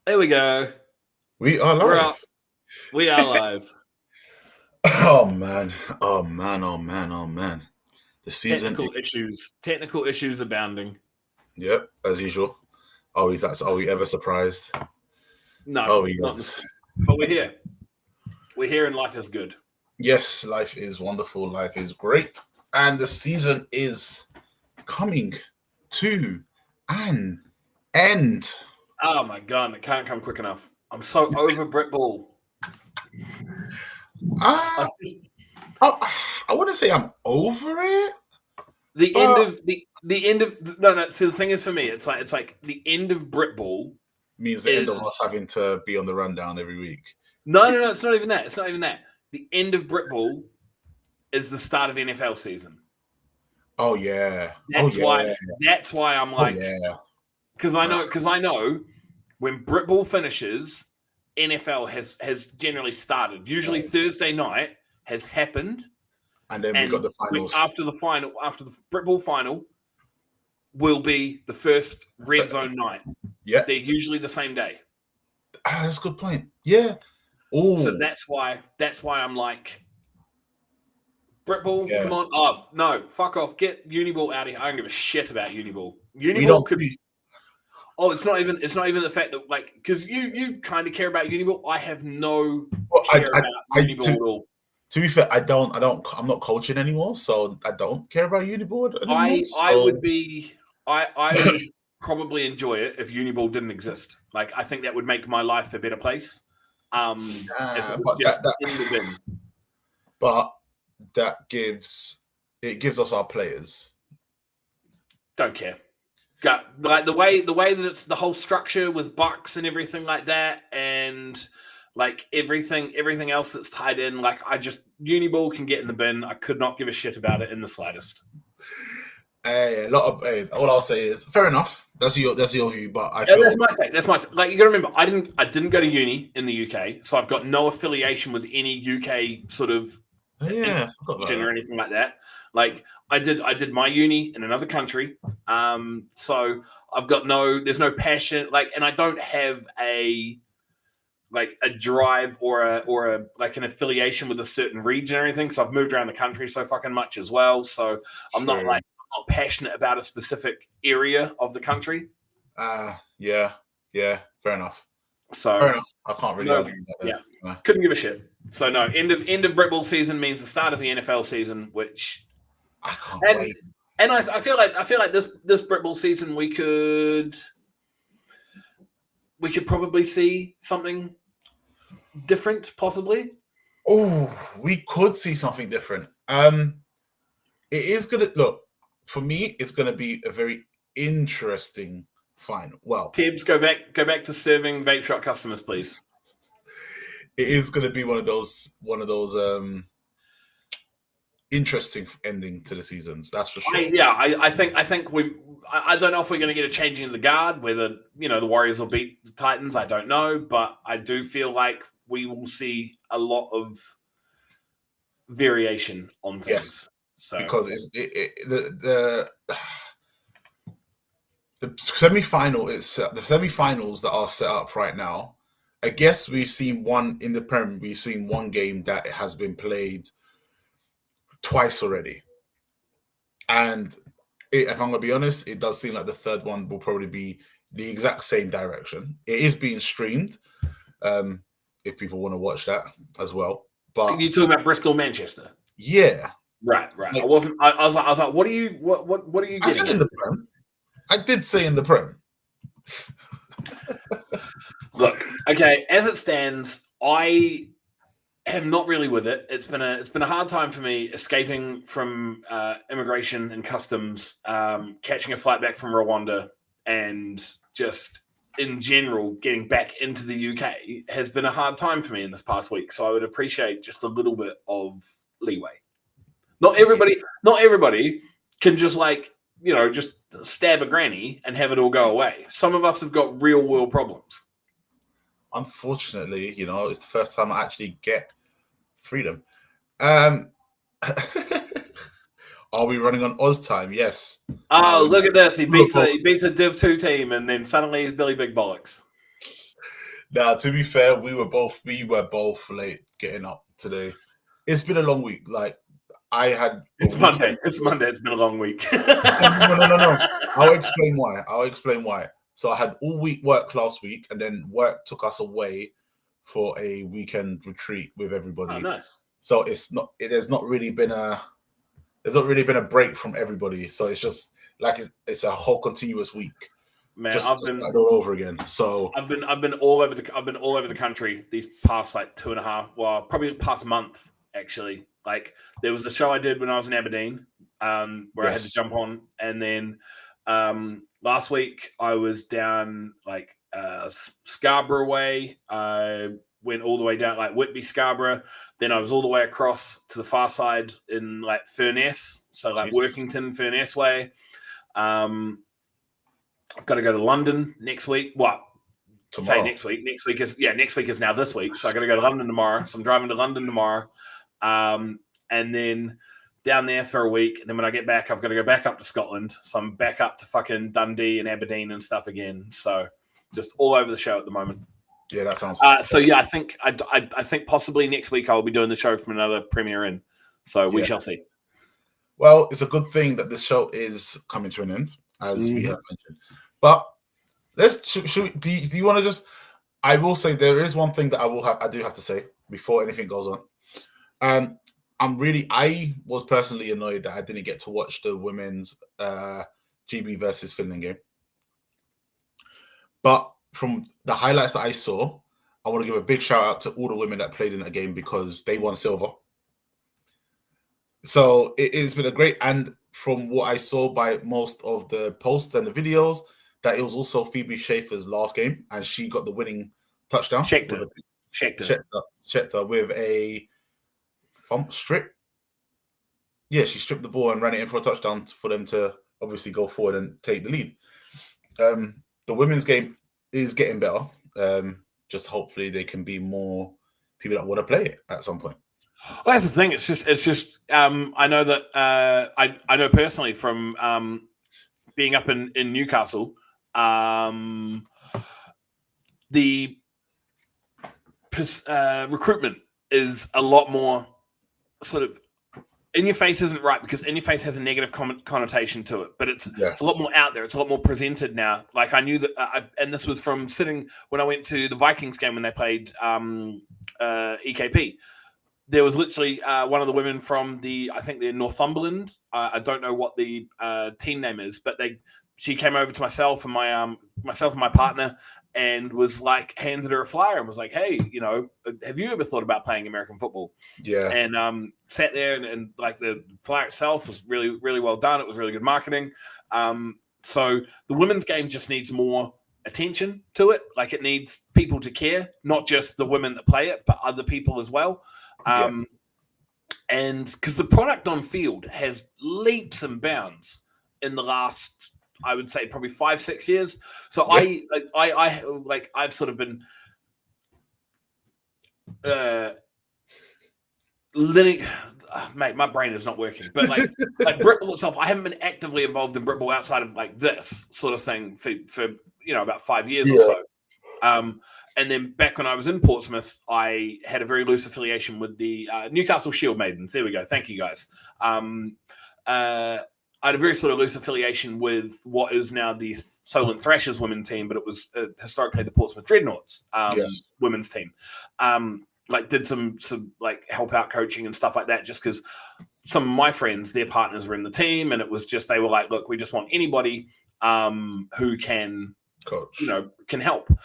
There we go. We are We're up. live. We are live. Oh man. Oh man. Oh man. Oh man. The season is Technical issues abounding. yep, as usual. Are we ever surprised? No, Oh not in the yes. slightest. But we're here. We're here and life is good. Yes, life is wonderful, life is great. And the season is coming to an end. Oh my god, it can't come quick enough. I'm so over Brit Ball. Ah, I wouldn't say I'm over it. The end But of the end of no. See, the thing is for me, it's like the end of Brit Ball means the end of us is having to be on the rundown every week. no. It's not even that. It's not even that. The end of Brit Ball is the start of NFL season. Oh yeah. Oh That's why. yeah. That's why I'm Oh like, yeah. because I know when Brit Ball finishes, NFL has generally started. Usually Right. Thursday night has happened, And then we got and the finals. after the Brit Ball final, will be the first red zone night. Yeah, They're usually the same day, that's a good point. Yeah. so Oh, that's why I'm like, Brit Ball, yeah. come on! Oh no, fuck off! Get Uniball out of here! I don't give a shit about Uniball. We Uniball don't. could. Oh, it's not even the fact that like because you kind of care about Uniball. I have no Well, care about Uniball at all. to be fair, I'm not coaching anymore, so I don't care about Uniboard anymore. I would So be I would probably enjoy it if Uniball didn't exist. Like I think that would make my life a better place. If it was but just in the bin. but that gives us our players. Don't care. Got like the way that it's the whole structure with bucks and everything like that, and like everything else that's tied in. Like I just Uniball can get in the bin. I could not give a shit about it in the slightest. A lot of all I'll say is fair enough. That's your view, but I Yeah, that's feel my take. That's my take. Like you got to remember, I didn't go to uni in the UK, so I've got no affiliation with any UK sort of yeah, I forgot about institution or that. anything like that. Like I did my uni in another country, so I've got there's no passion. Like, and I don't have a drive or a like an affiliation with a certain region or anything because I've moved around the country so fucking much as well. So True. I'm not passionate about a specific area of the country. Yeah, yeah, fair enough. Fair So enough. I can't really no, argue with that. yeah, No. couldn't give a shit. So no, end of Brit Ball season means the start of the NFL season, which I can't and wait. and I feel like this Brit Ball season we could probably see something different, possibly. Oh, we could see something different. It is gonna look for me. It's gonna be a very interesting final. Well, Tibbs, go back to serving vape shop customers, please. it is gonna be one of those interesting ending to the seasons. That's for sure. I think I don't know if we're going to get a changing of the guard, whether the Warriors will beat the Titans. I don't know, but I do feel like we will see a lot of variation on Yes, things. So because the semi-final. It's the semi-finals that are set up right now. I guess we've seen one in the Prem. We've seen one game that has been played twice already, and if I'm gonna be honest, it does seem like the third one will probably be the exact same direction. It is being streamed, um, if people want to watch that as well. But you talking about Bristol, Manchester? yeah, Right. I like wasn't. I was like, what are you I getting said in at? the Prem, I did say in the Prem. Look, okay. As it stands, I am not really with it. It's been a hard time for me escaping from immigration and customs, catching a flight back from Rwanda, and just in general getting back into the UK has been a hard time for me in this past week. So I would appreciate just a little bit of leeway. Not Yeah, everybody, not everybody can just stab a granny and have it all go away. Some of us have got real world problems. unfortunately, it's the first time I actually get freedom. Um, are we running on Oz time? Yes. Oh, Um, look at this! He beats a Div 2 team, and then suddenly he's Billy Big Bollocks. Now, to be fair, we were both late getting up today. It's been a long week. Like I had It's Monday. It's Monday. It's been a long week. No. I'll explain why. So I had all week work last week, and then work took us away for a weekend retreat with everybody. Oh, nice. So there's not really been a break from everybody. So it's just like it's a whole continuous week. Man, just start all over again. So I've been all over the country these past like 2.5, well, probably past month actually. Like there was a show I did when I was in Aberdeen, where I had to jump on, and then last week I was down like Scarborough way. I went all the way down like Whitby, Scarborough. Then I was all the way across to the far side in like Furness, so like Workington, Furness way. I've got to go to London next week. What? Tomorrow. Say next week. Next week is now this week. So I got to go to London tomorrow. So I'm driving to London tomorrow, and then down there for a week. And then when I get back, I've got to go back up to Scotland. So I'm back up to fucking Dundee and Aberdeen and stuff again. So just all over the show at the moment. Yeah, that sounds. So yeah, I think possibly next week I will be doing the show from another Premier Inn. So we shall see. Well, it's a good thing that this show is coming to an end, as we have mentioned. But do you want to just? I will say there is one thing that I do have to say before anything goes on. I was personally annoyed that I didn't get to watch the women's GB versus Finland game. But from the highlights that I saw, I want to give a big shout out to all the women that played in that game because they won silver. So it has been a great, and from what I saw by most of the posts and the videos, that it was also Phoebe Schaefer's last game, and she got the winning touchdown. Schechter with a thump strip. Yeah, she stripped the ball and ran it in for a touchdown for them to obviously go forward and take the lead. The women's game is getting better. Just hopefully there can be more people that want to play it at some point. Well, that's the thing. It's just. I know that I know personally from being up in Newcastle. The recruitment is a lot more sort of in your face. Isn't right because in your face has a negative connotation to it, but it's a lot more out there. It's a lot more presented now. Like I knew that, and this was from sitting when I went to the Vikings game when they played EKP. There was literally one of the women from I think they're Northumberland. I don't know what the team name is, but she came over to myself and my partner and was like, handed her a flyer and was like, hey, have you ever thought about playing American football? Yeah. And sat there and like the flyer itself was really, really well done. It was really good marketing. So the women's game just needs more attention to it. Like it needs people to care, not just the women that play it, but other people as well. And because the product on field has leaps and bounds in the last, I would say, probably 5-6 years. So I've sort of been mate, my brain is not working. But like Britball itself, I haven't been actively involved in Britball outside of like this sort of thing for about 5 years or so. And then back when I was in Portsmouth, I had a very loose affiliation with the Newcastle Shield Maidens. There we go. Thank you, guys. I had a very sort of loose affiliation with what is now the Solent Thrashers women's team, but it was historically the Portsmouth Dreadnoughts women's team. Like did some like help out coaching and stuff like that, just because some of my friends, their partners were in the team, and it was just they were like, look, we just want anybody who can coach, can help.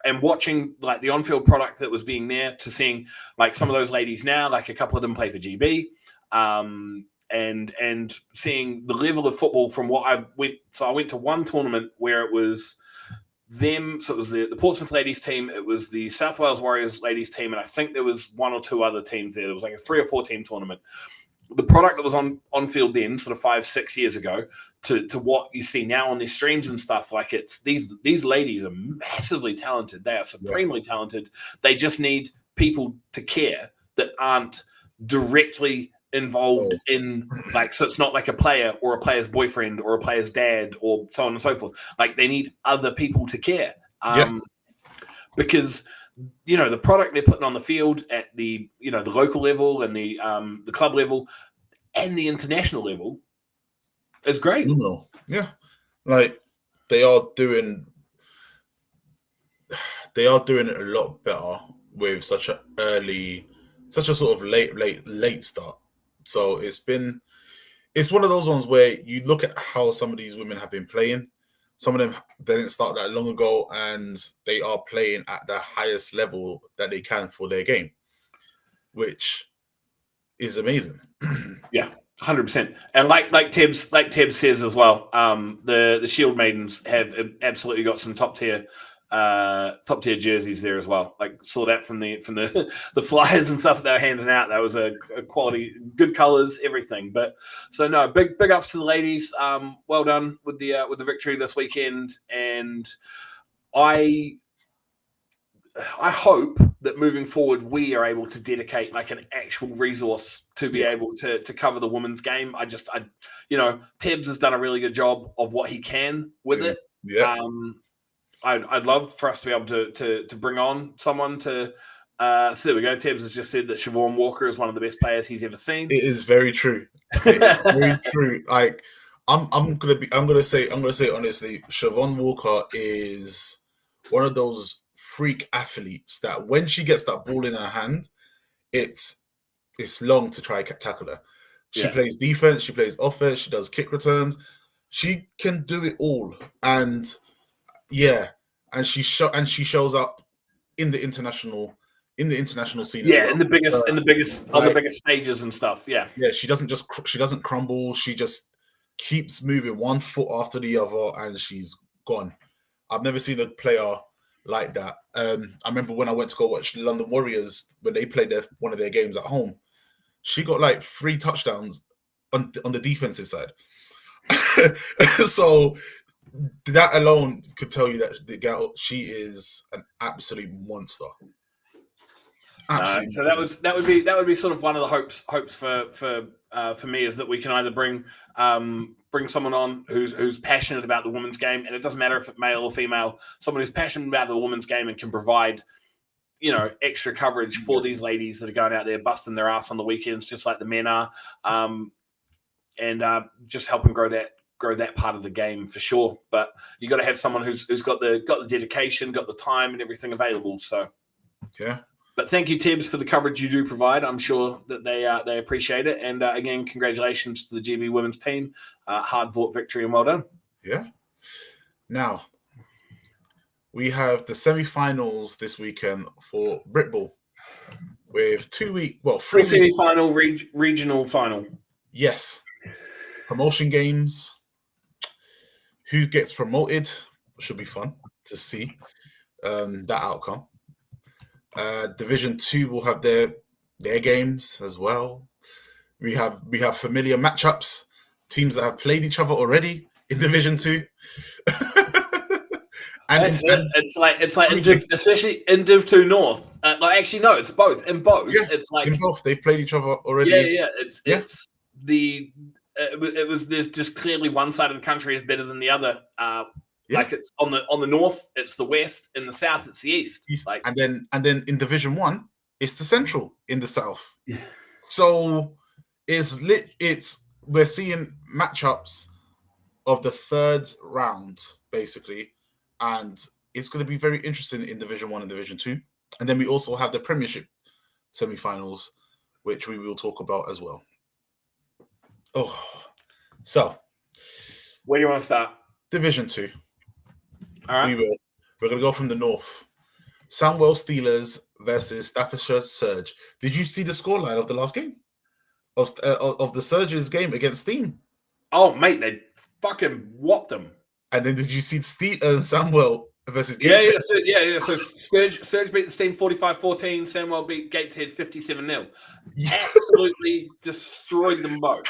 And watching like the on-field product that was being there to seeing like some of those ladies now, like a couple of them play for GB, and seeing the level of football from what I went. So I went to one tournament where it was them. So it was the Portsmouth ladies team. It was the South Wales Warriors ladies team. And I think there was one or two other teams there. There was like a 3 or 4 team tournament. The product that was on field then, sort of 5-6 years ago, to what you see now on these streams and stuff, like it's these ladies are massively talented. They are supremely talented. They just need people to care that aren't directly involved in like, so it's not like a player or a player's boyfriend or a player's dad or so on and so forth. Like they need other people to care. because the product they're putting on the field at the the local level and the club level and the international level is great. Yeah, like they are doing it a lot better with such a sort of late start. So it's one of those ones where you look at how some of these women have been playing. Some of them, they didn't start that long ago, and they are playing at the highest level that they can for their game, which is amazing. Yeah, 100%. And like Tebs says as well, the Shield Maidens have absolutely got some top tier jerseys there as well. Like saw that from the flyers and stuff that they were handing out. That was a quality, good colors, everything. But so no, big ups to the ladies. Well done with the victory this weekend, and I hope that moving forward we are able to dedicate like an actual resource to be able to cover the women's game. Tebs has done a really good job of what he can with it. Yeah. I'd love for us to be able to bring on someone to. So there we go. Tebs has just said that Siobhan Walker is one of the best players he's ever seen. It is very true. It is very true. Like I'm gonna say honestly, Siobhan Walker is one of those freak athletes that when she gets that ball in her hand, it's long to try and tackle her. She plays defense, she plays offense, she does kick returns. She can do it all, and she shows up in the international scene. Yeah, as well. in the biggest stages and stuff. Yeah, she doesn't crumble. She just keeps moving one foot after the other, and she's gone. I've never seen a player like that. I remember when I went to go watch the London Warriors when they played one of their games at home. She got like 3 touchdowns on the defensive side. So that alone could tell you that the girl, she is an absolute monster. So that would be sort of one of the hopes for me, is that we can either bring someone on who's passionate about the women's game, and it doesn't matter if it's male or female, someone who's passionate about the women's game and can provide extra coverage for these ladies that are going out there busting their ass on the weekends, just like the men are, and just helping grow that part of the game for sure. But you got to have someone who's got the dedication, got the time, and everything available. So yeah. But thank you, Tibbs, for the coverage you do provide. I'm sure that they appreciate it. And again, congratulations to the GB women's team. Hard-fought victory and well done. Yeah. Now, we have the semi-finals this weekend for Britball with 3 semi-final, regional final. Yes. Promotion games. Who gets promoted? Should be fun to see that outcome. Division 2 will have their games as well. We have familiar matchups, teams that have played each other already in Division 2. It's like in Div, especially in Div 2 North. Actually, no, it's both. In both, it's like in both they've played each other already. There's just clearly one side of the country is better than the other. Like it's on the north, it's the west. In the south, it's the east. And then in Division 1, it's the central in the south. Yeah. So we're seeing matchups of the third round basically, and it's going to be very interesting in Division 1 and Division 2. And then we also have the Premiership semi-finals, which we will talk about as well. So where do you want to start? Division 2. All right. We're going to go from the north. Sandwell Steelers versus Staffordshire Surge. Did you see the scoreline of the last game? Of the Surge's game against Steam? Oh, mate, they fucking whopped them. And then did you see Sandwell versus Gateshead? Yeah. So Surge beat the Steam 45-14. Sandwell beat Gateshead 57-0. Absolutely destroyed them both.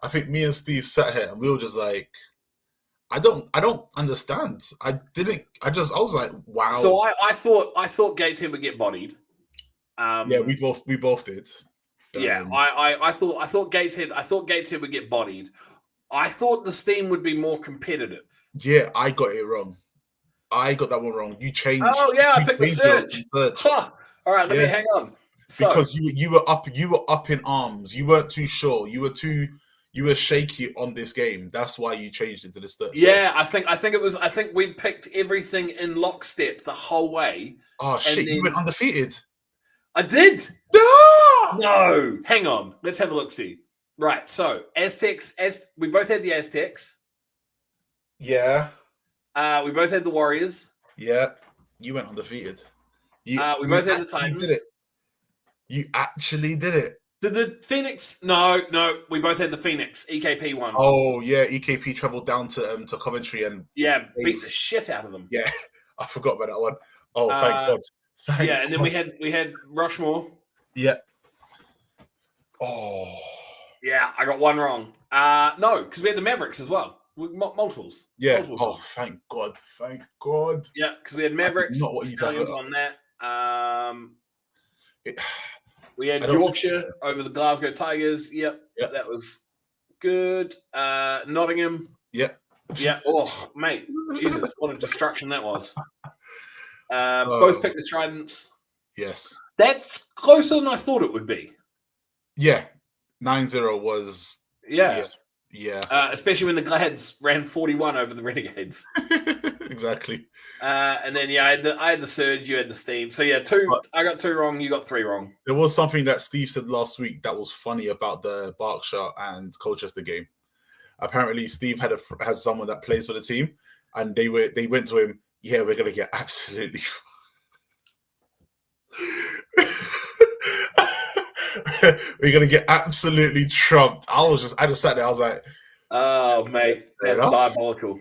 I think me and Steve sat here and we were just like, I don't understand. I was like, wow. So I thought Gateshead would get bodied. We both did. I thought Gateshead would get bodied. I thought the Steam would be more competitive. Yeah, I got it wrong. I got that one wrong. You changed. Oh yeah, I picked the changed your Surge. Surge. Huh. All right, let me Yeah. hang on. So, Because you were up in arms. You weren't too sure. You were shaky on this game. That's why you changed it to the Surge. yeah, I think we picked everything in lockstep the whole way. Oh shit! You went undefeated. I did. No. No, hang on. Let's have a look. See. Right. So Aztecs. We both had the Aztecs. Yeah. We both had the Warriors. Yeah. You went undefeated. We both had the Titans. Did it. You actually did it. Did the Phoenix? No. We both had the Phoenix. EKP won. Oh yeah, EKP traveled down to Coventry and beat the shit out of them. Yeah, I forgot about that one. Oh, thank God. And then we had Rushmore. Yeah. Oh. Yeah, I got one wrong. No, because we had the Mavericks as well. Multiples. Yeah. Multiples. Thank God. Thank God. Yeah, because we had Mavericks. Not what you on that. We had Yorkshire over the Glasgow Tigers. Yep, that was good. Nottingham. Yep. Yeah. Oh, mate. Jesus, what a destruction that was. Both picked the Tridents. Yes. That's closer than I thought it would be. Yeah. 9-0 was... Yeah. Especially when the Glads ran 41 over the Renegades. Exactly. And then I had the Surge, you had the Steam. So yeah, I got 2 wrong, you got 3 wrong. There was something that Steve said last week that was funny about the Berkshire and Colchester game. Apparently, Steve has someone that plays for the team, and they went to him. Yeah, we're gonna get absolutely. We're gonna get absolutely trumped. I just sat there. I was like, "Oh, mate, that's diabolical.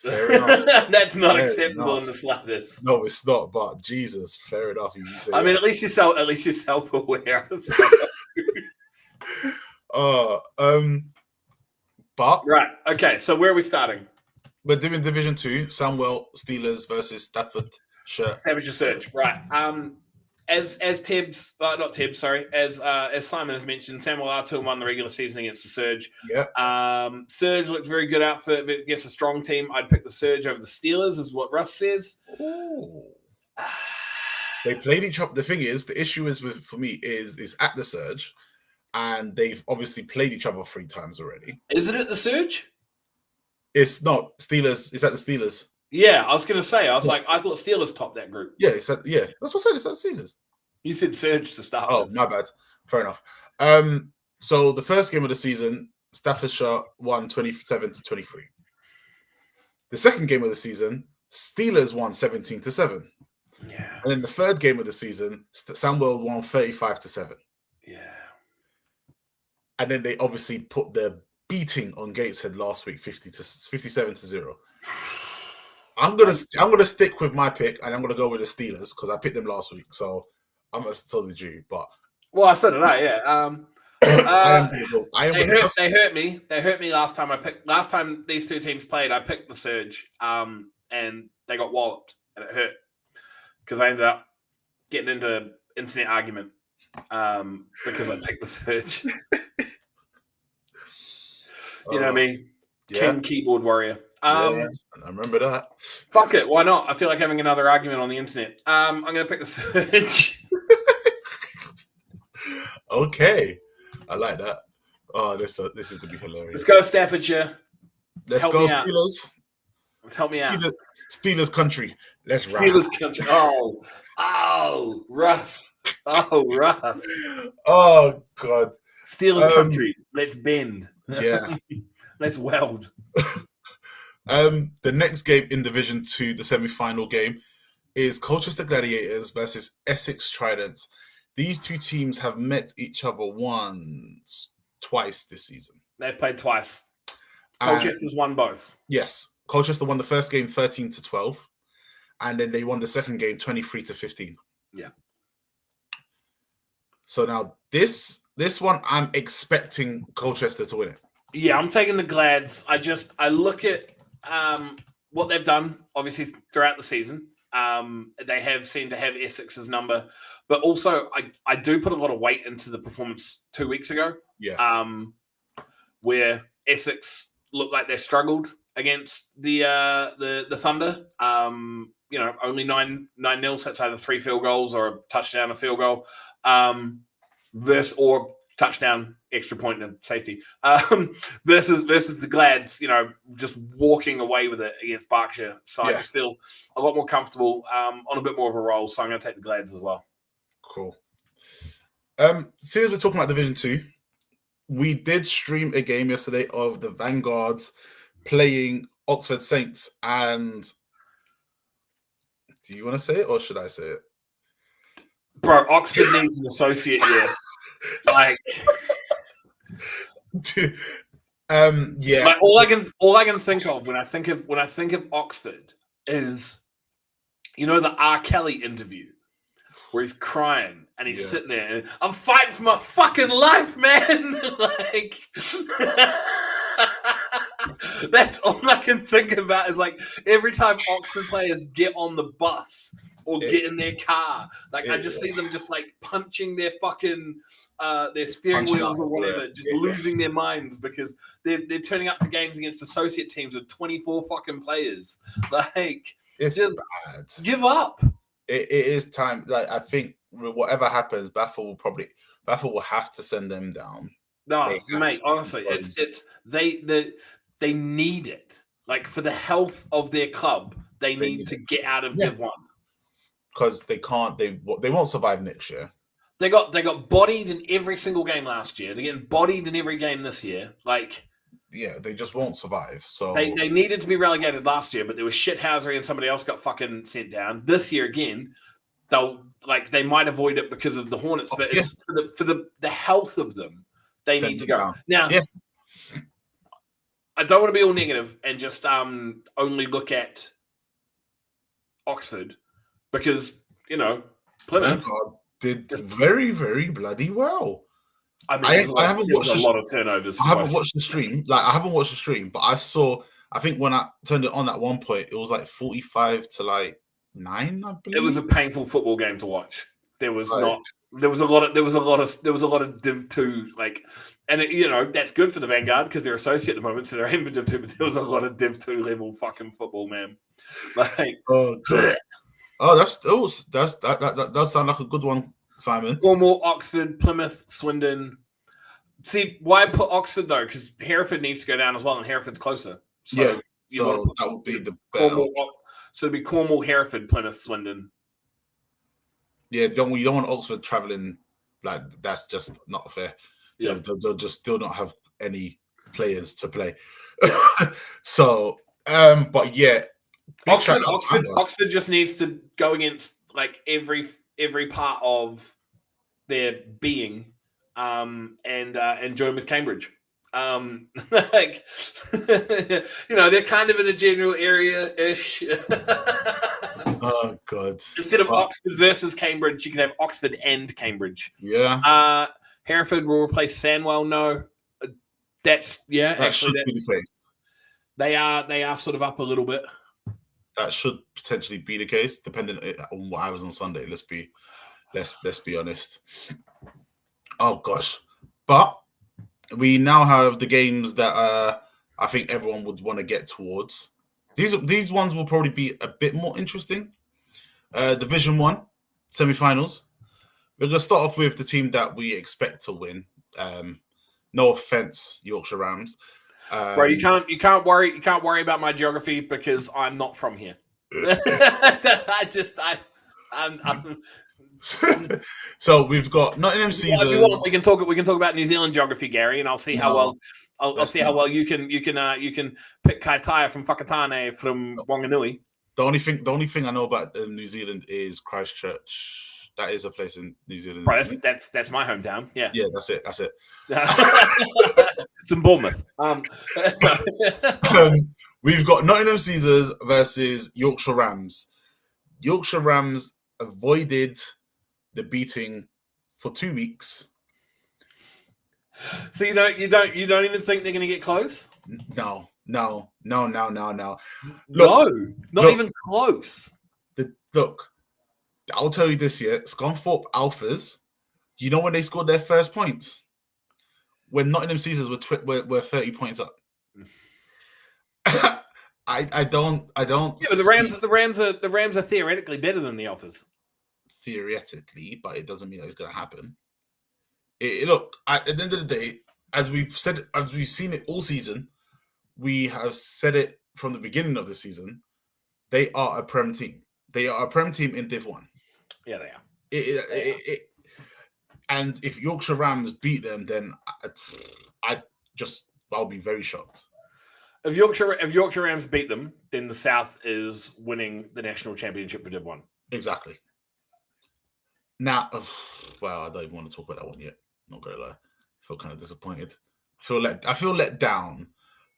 That's not acceptable in the slightest." No, it's not. But Jesus, fair enough. I mean, at least you're self-aware. But right, okay. So where are we starting? We're doing Division 2, Sandwell Steelers versus Staffordshire. Staffordshire Surge, right? As Simon has mentioned, Samuel Artul won the regular season against the Surge. Yeah. Surge looked very good outfit against a strong team. I'd pick the Surge over the Steelers, is what Russ says. Ooh. They played each other. The thing is, the issue is for me is at the Surge, and they've obviously played each other 3 times already. Is it at the Surge? It's not Steelers. It's at the Steelers. Yeah, I was going to say. I thought Steelers topped that group. Yeah, that's what I said. It's at the Steelers. You said Surge to start. Oh, my bad. Fair enough. So the first game of the season, Staffordshire won 27-23. The second game of the season, Steelers won 17-7. Yeah. And then the third game of the season, Sandwell won 35-7. Yeah. And then they obviously put their beating on Gateshead last week, 57-0. I'm gonna stick with my pick, and I'm gonna go with the Steelers because I picked them last week. So I'm gonna tell the Jew, but I said that. Yeah. They hurt me. They hurt me last time. Last time these 2 teams played, I picked the Surge, and they got walloped, and it hurt because I ended up getting into an internet argument because I picked the Surge. You know me, King Keyboard Warrior. I remember that. Fuck it, why not? I feel like having another argument on the internet. I'm going to pick the Surge. Okay, I like that. Oh, this is going to be hilarious. Let's go Staffordshire. Let's go Steelers. Let's help me out. Steelers country. Let's ride. Steelers country. Oh, Russ. Oh, Russ. Oh, God. Steelers country. Let's bend. Yeah. Let's weld. The next game in Division 2, the semi-final game, is Colchester Gladiators versus Essex Tridents. These 2 teams have met each other twice this season. They've played twice. Colchester's won both. Yes. Colchester won the first game 13-12, and then they won the second game 23-15. Yeah. So now this one, I'm expecting Colchester to win it. Yeah, I'm taking the Glads. I look at what they've done, obviously, throughout the season. They have seemed to have Essex's number, but also I do put a lot of weight into the performance 2 weeks ago. Yeah. Where Essex looked like they struggled. against the Thunder. Only 9-0, so that's either 3 field goals or a touchdown, a field goal, or touchdown, extra point, and safety. Versus the Glads, just walking away with it against Berkshire. So I just feel a lot more comfortable on a bit more of a roll. So I'm going to take the Glads as well. Cool. Since we're talking about Division 2, we did stream a game yesterday of the Vanguards playing Oxford Saints. And do you want to say it or should I say it? Bro, Oxford needs an associate year. Like, yeah. Like all I can think of when I think of Oxford is, the R. Kelly interview where he's crying and he's sitting there and I'm fighting for my fucking life, man. Like, that's all I can think about is like every time Oxford players get on the bus or get in their car, like I just see them just like punching their fucking their steering wheels or whatever, just losing their minds because they're turning up to games against associate teams with 24 fucking players. Like, it's just bad. Give up. It is time. Like, I think whatever happens, Baffle will have to send them down. No, mate, honestly, they need it. Like, for the health of their club, they need to get out of Div 1. Because they can't. They won't survive next year. They got bodied in every single game last year. They're getting bodied in every game this year. Like, yeah, they just won't survive. So they needed to be relegated last year, but there was shithousery and somebody else got fucking sent down. This year again, they might avoid it because of the Hornets, but it's for the health of them. They need to go down. now. Yeah. I don't want to be all negative and just only look at Oxford because Plymouth did very, very bloody well. I mean, I haven't watched a lot of turnovers. I haven't watched the stream. I haven't watched the stream, but I saw. I think when I turned it on at one point, it was like 45 to 9. I believe it was a painful football game to watch. There was There was a lot of Div 2 like, and that's good for the Vanguard because they're associate at the moment, so they're aiming for Div 2. But there was a lot of Div 2 level fucking football, man. Like, that does sound like a good one, Simon. Cornwall, Oxford, Plymouth, Swindon. See, why put Oxford though? Because Hereford needs to go down as well, and Hereford's closer. So that would be the Cornwall. So it'd be Cornwall, Hereford, Plymouth, Swindon. Yeah, you don't want Oxford traveling. Like, that's just not fair. Yeah, they'll just still not have any players to play. So, but yeah, Oxford just needs to go against like every part of their being, and join with Cambridge. Like, they're kind of in a general area-ish. Oh God! Instead of Oxford versus Cambridge, you can have Oxford and Cambridge. Yeah. Hereford will replace Sandwell. No, that should be the case. They are sort of up a little bit. That should potentially be the case, depending on what I was on Sunday. Let's be honest. Oh gosh, but we now have the games that I think everyone would want to get towards. These ones will probably be a bit more interesting. Division 1 semi-finals. We're going to start off with the team that we expect to win. No offense, Yorkshire Rams. Bro, you can't worry about my geography because I'm not from here. So we've got Nottingham Caesars. We can talk about New Zealand geography, Gary, and I'll see how well. I'll see how well you can pick Kaitaia from Whakatane from Wanganui. The only thing I know about New Zealand is Christchurch. That is a place in New Zealand. Right, that's my hometown. Yeah. Yeah, that's it. It's in Bournemouth. We've got Nottingham Caesars versus Yorkshire Rams. Yorkshire Rams avoided the beating for 2 weeks. So you don't even think they're going to get close? No. Look, even close. Look, I'll tell you this year, Scunthorpe Alphas, you know when they scored their first points? When Nottingham Caesars were 30 points up. I don't. Yeah, but the Rams are theoretically better than the Offers. Theoretically, but it doesn't mean that it's going to happen. Look, at the end of the day, as we've seen it all season, we have said it from the beginning of the season. They are a Prem team. They are a Prem team in Div 1. Yeah, they are. And if Yorkshire Rams beat them, then I'll be very shocked. If Yorkshire Rams beat them, then the South is winning the national championship for Div 1. Exactly. Now, well, I don't even want to talk about that one yet. Not gonna lie, I feel kind of disappointed. I feel let down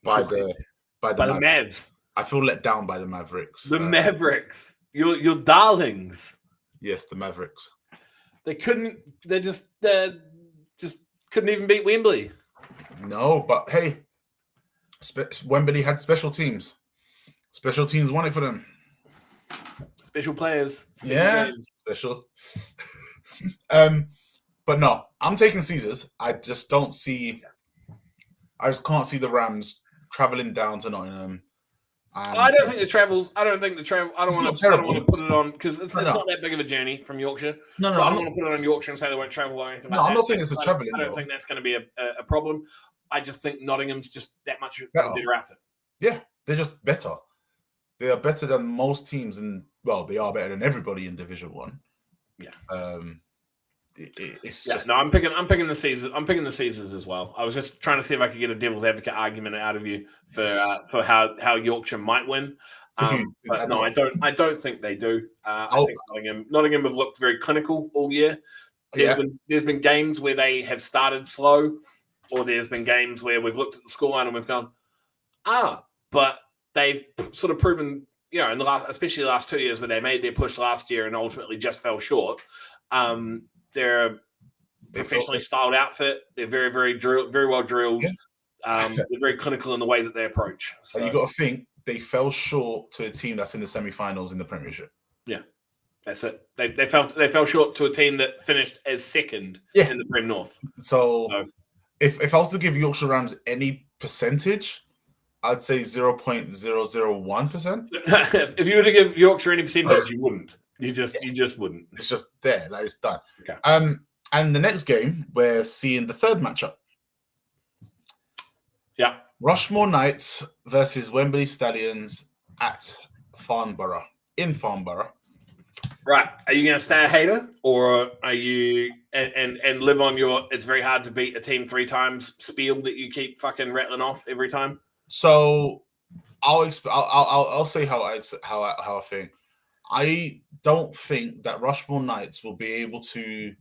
by the Mavs. I feel let down by the Mavericks. The Mavericks, your darlings. Yes, the Mavericks. They just couldn't even beat Wembley. No, but hey, Wembley had special teams. Special teams won it for them. Special players. Special. But no, I'm taking Caesars. I just can't see the Rams traveling down to Nottingham. I don't think the travel. I don't want to put it on because it's not that big of a journey from Yorkshire. I don't want to put it on Yorkshire and say they won't travel or anything. I'm not saying it's the traveling. I don't think that's going to be a problem. I just think Nottingham's just that much better outfit. Yeah, they're just better. They are better than most teams, and well, they are better than everybody in Division 1. Yeah. I'm picking the Caesars. I'm picking the Caesars as well. I was just trying to see if I could get a devil's advocate argument out of you for how Yorkshire might win. But no, I don't think they do. I think Nottingham have looked very clinical all year. There's been games where they have started slow, or there's been games where we've looked at the scoreline and we've gone, but they've sort of proven, in especially the last 2 years where they made their push last year and ultimately just fell short. They're a professionally styled outfit. They're very, very well drilled. Yeah. They're very clinical in the way that they approach. So you got to think they fell short to a team that's in the semi-finals in the Premiership. Yeah, that's it. They fell short to a team that finished as second in the Prem North. So if I was to give Yorkshire Rams any percentage, I'd say 0.001%. If you were to give Yorkshire any percentage, you wouldn't. You just wouldn't. It's just there. Like, it's done. Okay. And the next game, we're seeing the third matchup. Yeah. Rushmore Knights versus Wembley Stallions at Farnborough. In Farnborough. Right. Are you going to stay a hater, or are you and live on your "it's very hard to beat a team 3 times" spiel that you keep fucking rattling off every time? So I'll say how I think. I don't think that Rushmore Knights will be able to,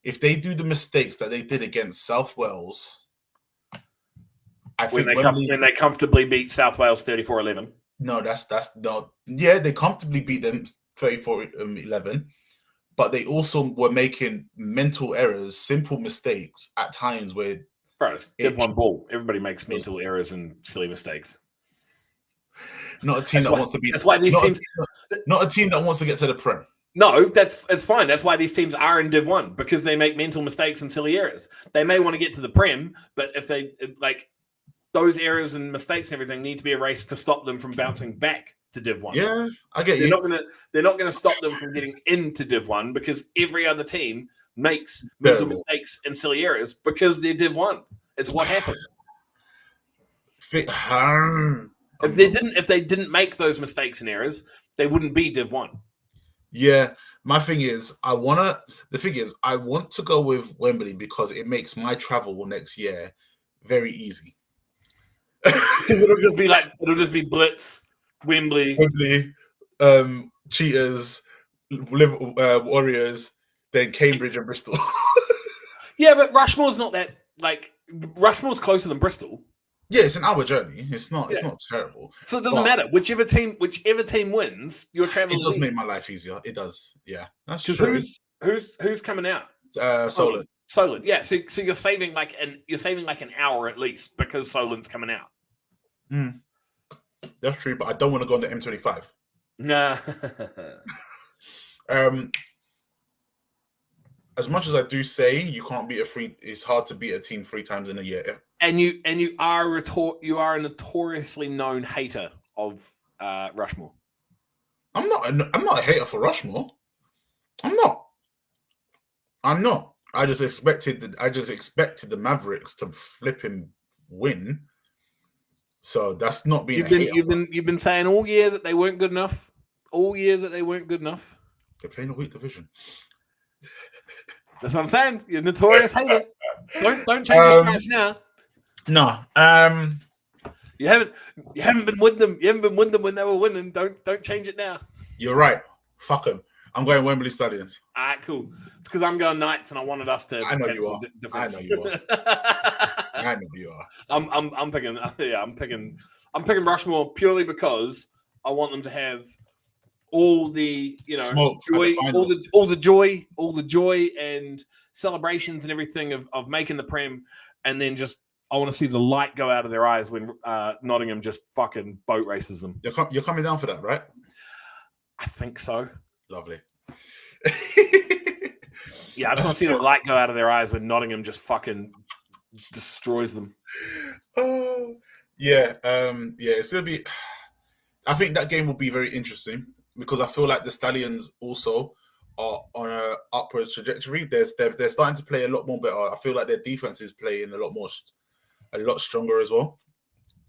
if they do the mistakes that they did against South Wales. When they comfortably beat South Wales 34-11. No, that's not. Yeah, they comfortably beat them 34-11, but they also were making mental errors, simple mistakes at times where. Bro, it's one ball. Everybody makes mental errors and silly mistakes. Not a team that wants to be. That's why these teams. Not a team that wants to get to the Prem. No, it's fine. That's why these teams are in Div 1, because they make mental mistakes and silly errors. They may want to get to the Prem, but if they those errors and mistakes and everything need to be erased to stop them from bouncing back to Div 1. Yeah, I get you. They're not gonna stop them from getting into Div 1, because every other team makes mental mistakes and silly errors because they're Div 1. It's what happens. If they didn't make those mistakes and errors, they wouldn't be Div 1. Yeah, my thing is, I want to go with Wembley because it makes my travel next year very easy. Because it'll just be Blitz, Wembley, Cheetahs, Warriors, then Cambridge and Bristol. Yeah, but Rushmore's not that Rushmore's closer than Bristol. Yeah, it's an hour journey. It's not terrible. So it doesn't matter. Whichever team wins, your travel. It does make my life easier. It does. Yeah, that's true. Who's coming out? Solent. Solent. Yeah. So you're saving like an hour at least because Solent's coming out. That's true, but I don't want to go on the M25. Nah. As much as I do say you can't beat it's hard to beat a team 3 times in a year. And you are a notoriously known hater of Rushmore. I'm not a hater for Rushmore. I'm not. I just expected the Mavericks to flip and win. So that's not being You've been saying all year that they weren't good enough. All year that they weren't good enough. They're playing a weak division. That's what I'm saying. You're a notorious hater. Don't change your stance now. No. You haven't been with them. You haven't been with them when they were winning. Don't change it now. You're right. Fuck them. I'm going Wembley Stallions. All right, cool. It's because I'm going Knights, and I wanted us to. I know you are. I know you are. I know you are. I'm picking. Yeah, I'm picking Rushmore purely because I want them to have all the smoke, joy, all the joy and celebrations and everything of making the Prem, and then just I want to see the light go out of their eyes when Nottingham just fucking boat races them. You're coming down for that, right? I think so. Lovely. Yeah, I just want to see the light go out of their eyes when Nottingham just fucking destroys them. Oh, yeah. It's gonna be. I think that game will be very interesting because I feel like the Stallions also are on a upward trajectory. They're starting to play a lot more better. I feel like their defense is playing a lot stronger as well,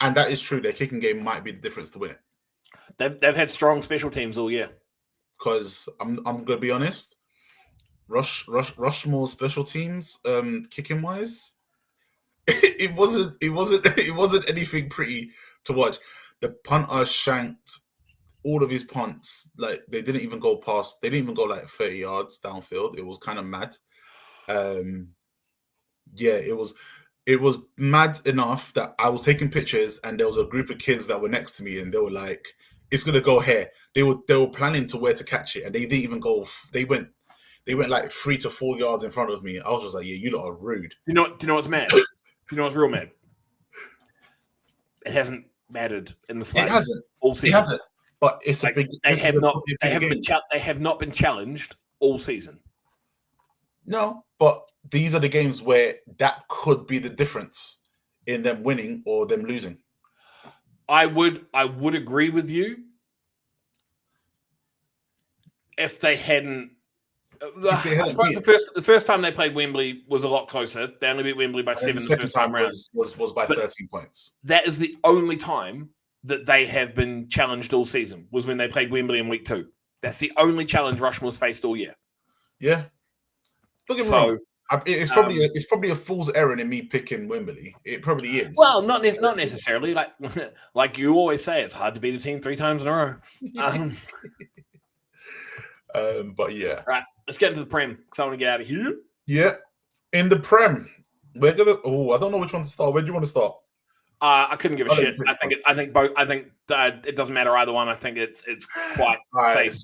and that is true. Their kicking game might be the difference to win it. They've had strong special teams all year. Because I'm gonna be honest, Rushmore's special teams, kicking wise, it wasn't anything pretty to watch. The punter shanked all of his punts. Like they didn't even go like 30 yards downfield. It was kind of mad. It was mad enough that I was taking pictures and there was a group of kids that were next to me and they were like, it's gonna go here. They were planning to where to catch it and they didn't even go. They went like 3 to 4 yards in front of me. I was just like, yeah, you lot are rude. Do you know what's mad? Do you know what's real mad? It hasn't mattered in the slightest. It hasn't. All season. It hasn't. But it's like, a big. They have not been challenged all season. No, but these are the games where that could be the difference in them winning or them losing. I would agree with you if they hadn't. I suppose the first time they played Wembley was a lot closer. They only beat Wembley by 7. The second time was by 13 points. That is the only time that they have been challenged all season, was when they played Wembley in week 2. That's the only challenge Rushmore's faced all year. Yeah. Don't get me wrong. It's probably a fool's errand in me picking Wembley. It probably is. Well, not necessarily. Like you always say, it's hard to beat a team 3 times in a row. But yeah. Right, let's get into the Prem because I want to get out of here. Yeah, in the Prem, we're gonna. Oh, I don't know which one to start. Where do you want to start? I couldn't give a shit. I think both. I think it doesn't matter either one. I think it's quite safe.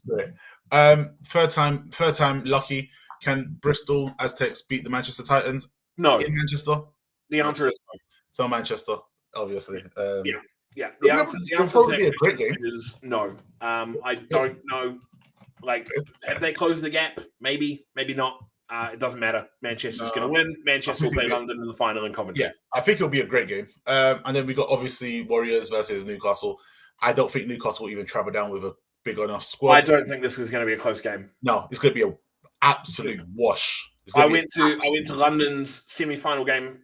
Third time lucky. Can Bristol Aztecs beat the Manchester Titans? No. In Manchester? The answer is no. So Manchester, obviously. Yeah. The answer probably be a great game. Is no. I don't know. Like, have they closed the gap? Maybe not. It doesn't matter. Manchester's going to win. Manchester will play London in the final in Coventry. Yeah, I think it'll be a great game. And then we got obviously Warriors versus Newcastle. I don't think Newcastle will even travel down with a big enough squad. I don't think this is going to be a close game. No, it's going to be an absolute wash. I went to London's semi-final game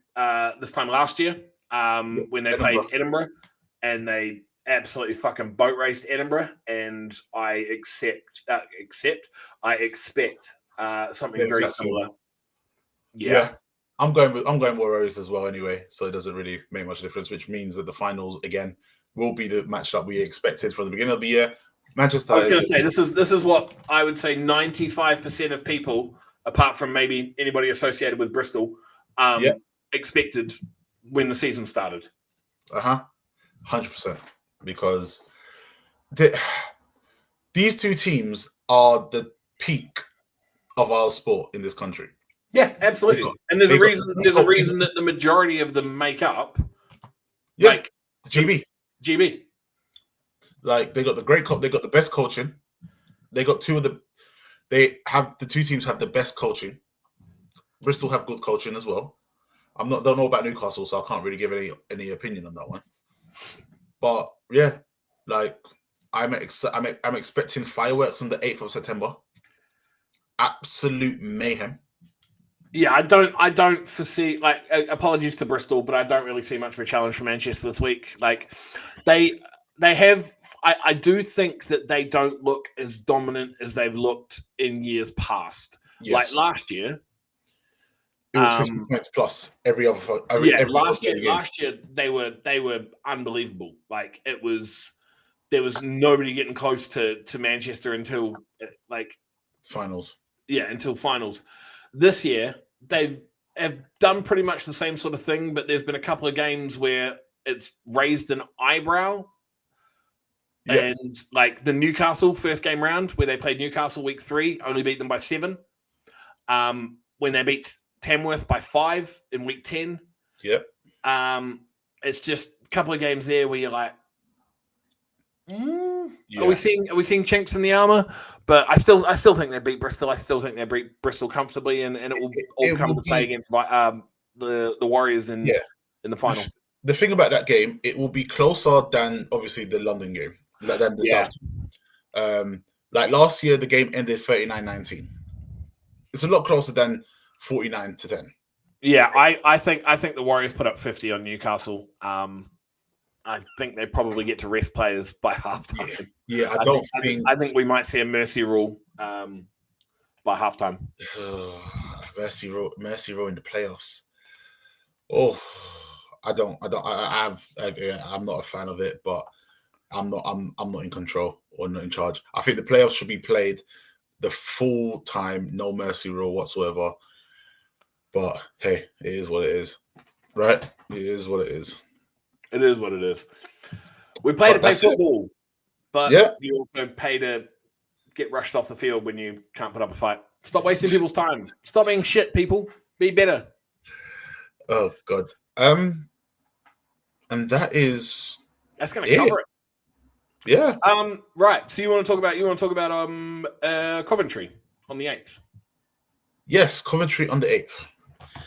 this time last year when they played Edinburgh, and they absolutely fucking boat raced Edinburgh, and I expect something very similar. Yeah. I'm going Warriors as well anyway, so it doesn't really make much difference, which means that the finals again will be the match that we expected from the beginning of the year. Manchester. I was going to say this is what I would say 95% of people, apart from maybe anybody associated with Bristol, expected when the season started. 100%, because these two teams are the peak of our sport in this country. Yeah, absolutely. And there's a reason that the majority of them make up. Yeah, like GB. Like they got they got the best coaching. The two teams have the best coaching. Bristol have good coaching as well. Don't know about Newcastle, so I can't really give any opinion on that one. But yeah, Like I'm expecting fireworks on the 8th of September. Absolute mayhem. Yeah, I don't foresee, like, apologies to Bristol, but I don't really see much of a challenge for Manchester this week. Like, they have. I do think that they don't look as dominant as they've looked in years past. Yes. Like last year, it was 50 points plus every other last year they were unbelievable. Like there was nobody getting close to Manchester until like finals. Yeah, until finals. This year they've have done pretty much the same sort of thing, but there's been a couple of games where it's raised an eyebrow. Yeah. And like the Newcastle first game round, where they played Newcastle week 3, only beat them by 7. When they beat Tamworth by 5 in week 10. Yep. It's just a couple of games there where you're like, are we seeing chinks in the armor? But I still think they beat Bristol. I still think they beat Bristol comfortably, and it will all come to play against the Warriors in the final. The thing about that game, it will be closer than obviously the London game, than the South game. Like last year, the game ended 39-19. It's a lot closer than 49-10. Yeah, I think the Warriors put up 50 on Newcastle. I think they probably get to rest players by halftime. Yeah, I think we might see a mercy rule by halftime. Mercy rule in the playoffs. Oh, I'm not a fan of it, but I'm not in control or not in charge. I think the playoffs should be played the full time, no mercy rule whatsoever. But hey, it is what it is, right? It is what it is. It is what it is. We play to play football, but you also pay to get rushed off the field when you can't put up a fight. Stop wasting people's time. Stop being shit, people. Be better. Oh God. And that's going to cover it. Yeah. Right. So you want to talk about Coventry on the 8th? Yes, Coventry on the 8th.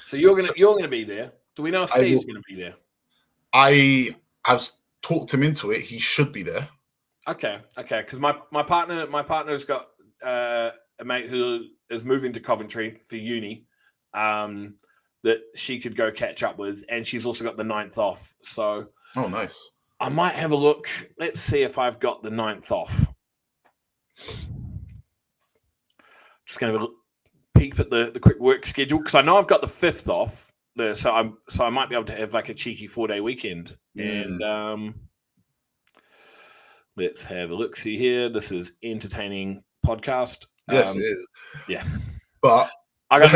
So you're gonna be there. Do we know if Steve's going to be there? I have talked him into it. He should be there. Okay. Because my partner's got a mate who is moving to Coventry for uni, that she could go catch up with, and she's also got the 9th off. So, nice. I might have a look. Let's see if I've got the 9th off. Just going to peek at the quick work schedule, because I know I've got the 5th off. So I might be able to have like a cheeky 4-day weekend. And let's have a look. See here. This is entertaining podcast. Yes, it is. Yeah, but I've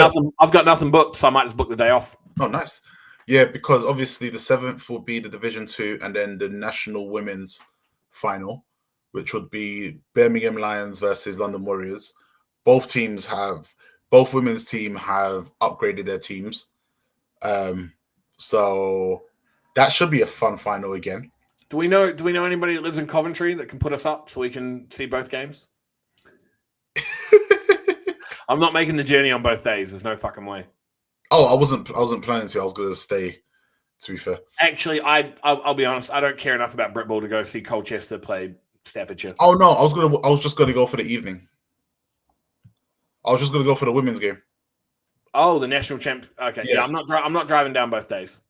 got nothing booked, so I might just book the day off. Oh, nice. Yeah, because obviously the 7th will be the Division 2, and then the National Women's Final, which would be Birmingham Lions versus London Warriors. Both women's team have upgraded their teams. So that should be a fun final again. Do we know anybody that lives in Coventry that can put us up so we can see both games? I'm not making the journey on both days. There's no fucking way. Oh, I wasn't planning to. I was going to stay, to be fair. Actually, I'll be honest. I don't care enough about Britball to go see Colchester play Staffordshire. Oh no, I was just going to go for the evening. I was just going to go for the women's game. Oh, the national champ. Okay, yeah. I'm not driving down both days.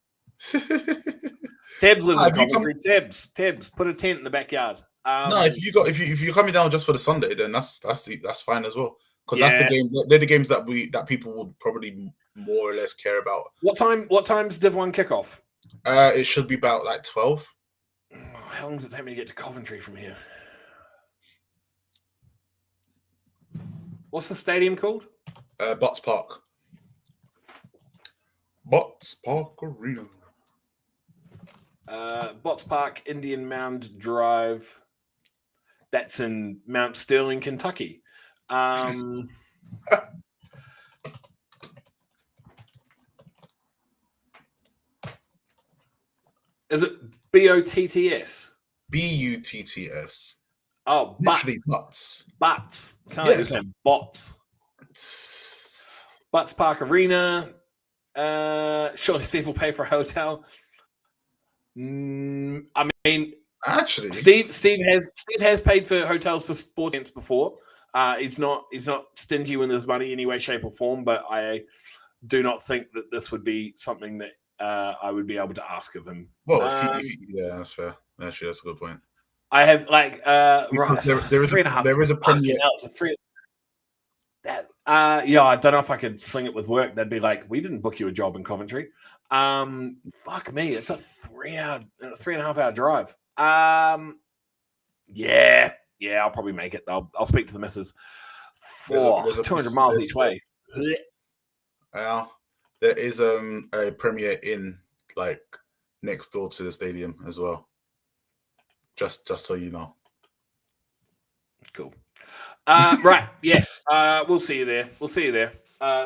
Tebs lives in Coventry. Tebs, put a tent in the backyard. No, if you're coming down just for the Sunday, then that's fine as well. Because that's the game. They're the games that people would probably more or less care about. What time's Div 1 kickoff? It should be about like 12. How long does it take me to get to Coventry from here? What's the stadium called? Botts Park. Botts Park Arena. Botts Park, Indian Mound Drive. That's in Mount Sterling, Kentucky. Is it BOTTS? BUTTS. Oh, literally butts. Butts. Sound like you're saying bots. Butts Park Arena. Surely Steve will pay for a hotel. I mean, Actually, Steve has paid for hotels for sports events before. He's not stingy with his money in any way, shape, or form. But I do not think that this would be something that I would be able to ask of him. well, yeah, that's fair. Actually, that's a good point. I have like Because right, there is a premiere. That yeah, I don't know if I could sling it with work. They'd be like, "We didn't book you a job in Coventry." Fuck me, it's a 3.5 hour drive. Yeah, I'll probably make it. I'll speak to the missus. There's a 200 miles each way. Well, there is a premiere in like next door to the stadium as well. Just so you know. Cool. Right. Yes. We'll see you there.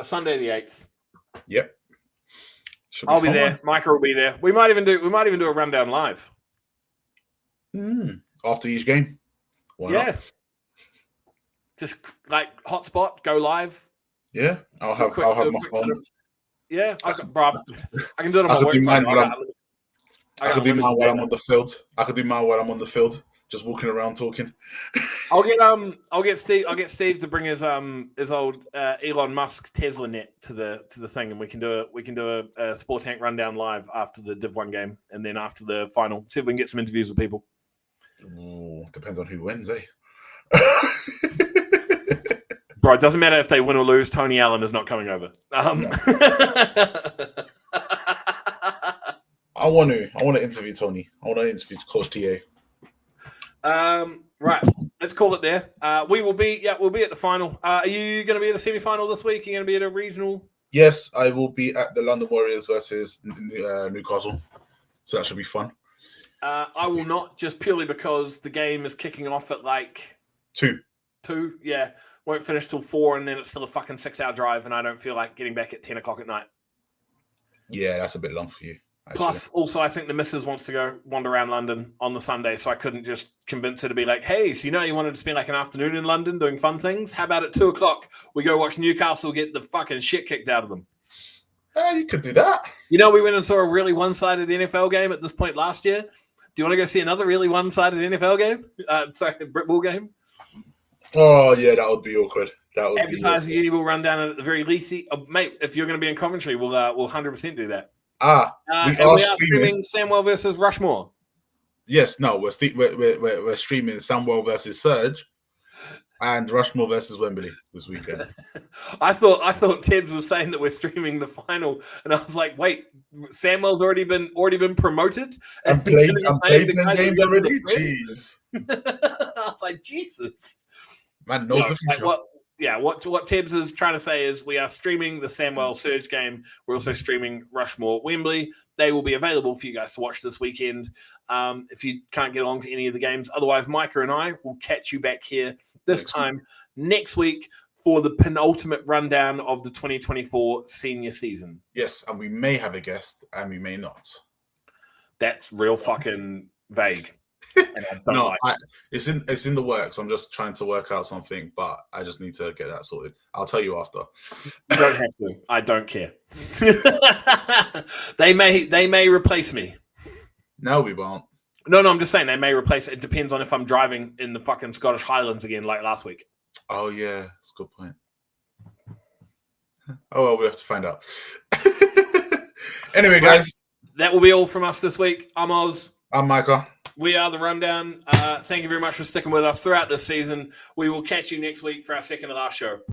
Sunday the 8th. Yep. I'll be there. Micah will be there. We might even do a rundown live. After each game. Why not? Just like hotspot, go live. Yeah. I'll have my phone. Yeah, I can do it on my work. I could do mine while I'm on the field. Just walking around talking. I'll get Steve to bring his old Elon Musk Tesla net to the thing, and we can do a Sport Tank rundown live after the Div 1 game, and then after the final, see if we can get some interviews with people. Ooh, depends on who wins, eh? Bro, it doesn't matter if they win or lose. Tony Allen is not coming over. No. I want to interview Tony. I want to interview Coach TA. Right, let's call it there. We'll be at the final. Are you going to be at the semi-final this week? Are you going to be at a regional? Yes, I will be at the London Warriors versus Newcastle. So that should be fun. I will not, just purely because the game is kicking off at like 2. Yeah, won't finish till 4, and then it's still a fucking 6-hour drive, and I don't feel like getting back at 10 o'clock at night. Yeah, that's a bit long for you. Actually. Plus, also, I think the missus wants to go wander around London on the Sunday, so I couldn't just convince her to be like, hey, so you wanted to spend like an afternoon in London doing fun things? How about at 2 o'clock we go watch Newcastle get the fucking shit kicked out of them? You could do that. We went and saw a really one-sided NFL game at this point last year. Do you want to go see another really one-sided NFL game? Britball game? Oh, yeah, that would be awkward. That would advertise the Uni will run down at the very least. Mate, if you're going to be in Coventry, we'll 100% do that. We are streaming Samwell versus Rushmore. Yes, no, we're streaming Samwell versus Surge and Rushmore versus Wembley this weekend. I thought Tibbs was saying that we're streaming the final, and I was like, wait, Samwell's already been promoted and played the game already. Jeez, I was like, Jesus, man knows the future. What Tibbs is trying to say is we are streaming the Samwell Surge game. We're also streaming Rushmore Wembley. They will be available for you guys to watch this weekend if you can't get along to any of the games. Otherwise, Micah and I will catch you back here next week for the penultimate rundown of the 2024 senior season. Yes, and we may have a guest and we may not. That's real fucking vague. It's in the works. I'm just trying to work out something, but I just need to get that sorted. I'll tell you after. You don't have to. I don't care. They may replace me. No, we won't. No, I'm just saying they may replace me. It depends on if I'm driving in the fucking Scottish Highlands again like last week. Oh yeah, that's a good point. Oh well, we have to find out. Anyway, guys, that will be all from us this week. I'm Oz. I'm Micah. We are the Rundown. Thank you very much for sticking with us throughout this season. We will catch you next week for our second to last show.